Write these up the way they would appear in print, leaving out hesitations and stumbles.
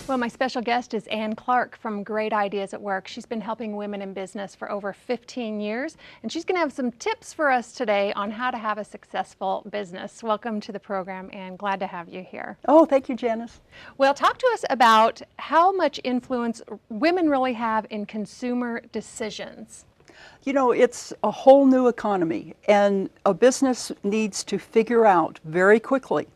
Well, my special guest is Clarke from Great Ideas at Work. She's been helping women in business for over 15 years, and she's going to have some tips for us today on how to have a successful business. Welcome to the program, and glad to have you here. Oh, thank you, Janice. Well, talk to us about how much influence women really have in consumer decisions. You know, it's a whole new economy, and a business needs to figure out very quickly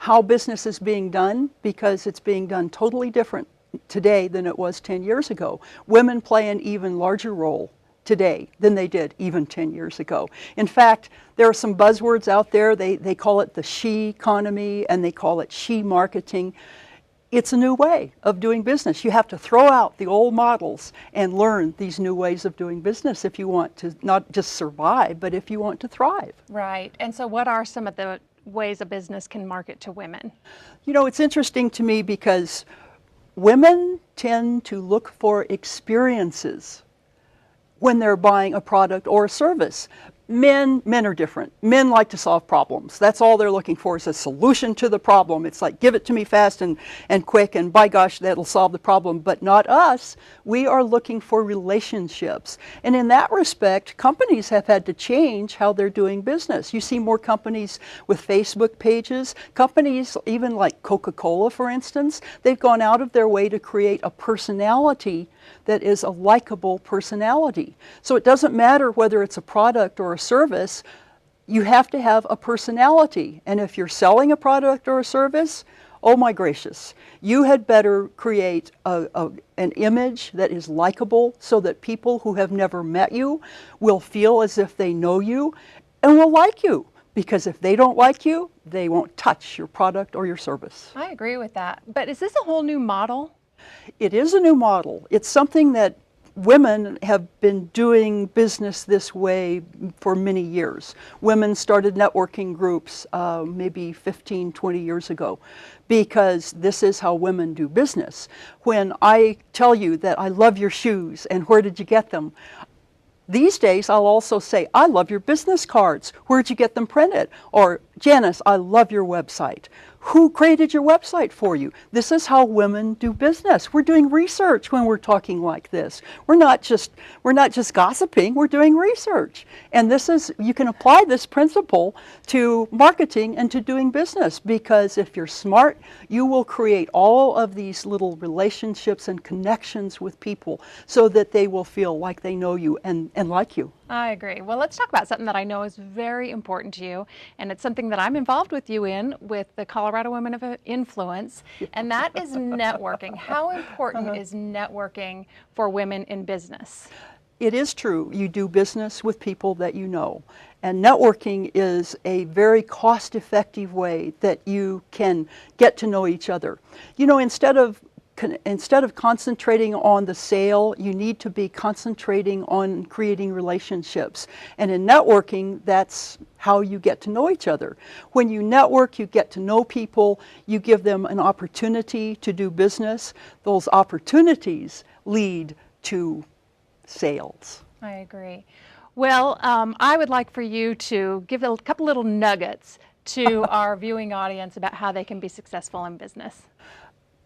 how business is being done, because it's being done totally different today than it was 10 years ago. Women play an even larger role today than they did even 10 years ago. In fact, there are some buzzwords out there. They call it the she economy, and they call it she marketing. It's a new way of doing business. You have to throw out the old models and learn these new ways of doing business if you want to not just survive, but if you want to thrive. Right. And so what are some of the ways a business can market to women? You know, it's interesting to me because women tend to look for experiences when they're buying a product or a service. Men are different. Men like to solve problems. That's all they're looking for, is a solution to the problem. It's like, give it to me fast and quick, and by gosh, that'll solve the problem. But not us. We are looking for relationships. And in that respect, companies have had to change how they're doing business. You see more companies with Facebook pages. Companies, even like Coca-Cola, for instance, they've gone out of their way to create a personality that is a likable personality. So it doesn't matter whether it's a product or a service, you have to have a personality. And if you're selling a product or a service, oh my gracious, you had better create an image that is likable so that people who have never met you will feel as if they know you and will like you. Because if they don't like you, they won't touch your product or your service. I agree with that. But is this a whole new model? It is a new model. It's something that women have been doing business this way for many years. Women started networking groups maybe 15, 20 years ago, because this is how women do business. When I tell you that I love your shoes and where did you get them, these days I'll also say, I love your business cards. Where'd you get them printed? Or, Janice, I love your website. Who created your website for you? This is how women do business. We're doing research when we're talking like this. We're not just gossiping, we're doing research. And this is, you can apply this principle to marketing and to doing business, because if you're smart, you will create all of these little relationships and connections with people so that they will feel like they know you and like you. I agree. Well, let's talk about something that I know is very important to you, and it's something that I'm involved with you in with the Colorado Women of Influence, and that is networking. How important is networking for women in business? It is true. You do business with people that you know. And networking is a very cost-effective way that you can get to know each other. You know, instead of concentrating on the sale, you need to be concentrating on creating relationships. And in networking, that's how you get to know each other. When you network, you get to know people, you give them an opportunity to do business. Those opportunities lead to sales. I agree. Well, I would like for you to give a couple little nuggets to our viewing audience about how they can be successful in business.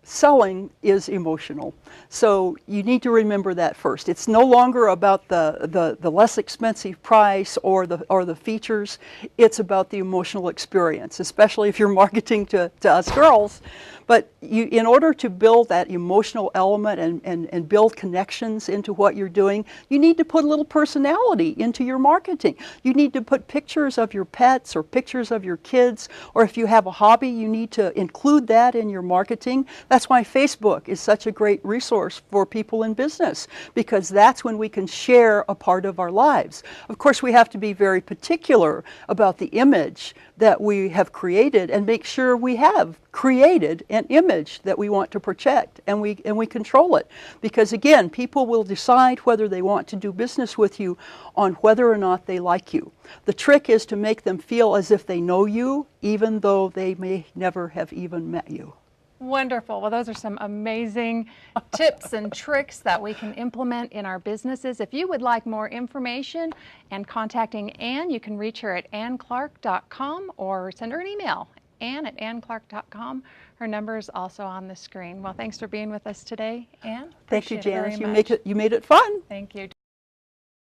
Selling is emotional, so you need to remember that first. It's no longer about the less expensive price or the features. It's about the emotional experience, especially if you're marketing to us girls. But in order to build that emotional element and build connections into what you're doing, you need to put a little personality into your marketing. You need to put pictures of your pets or pictures of your kids, or if you have a hobby, you need to include that in your marketing. That's why Facebook is such a great resource for people in business, because that's when we can share a part of our lives. Of course, we have to be very particular about the image that we have created and make sure we have created an image that we want to protect, and we control it. Because again, people will decide whether they want to do business with you on whether or not they like you. The trick is to make them feel as if they know you, even though they may never have even met you. Wonderful. Well, those are some amazing tips and tricks that we can implement in our businesses. If you would like more information and contacting Ann, you can reach her at annclarke.com or send her an email, Ann at annclarke.com. Her number is also on the screen. Well, thanks for being with us today, Ann. Thank you, Appreciate it very Janice. much. You made it fun. Thank you.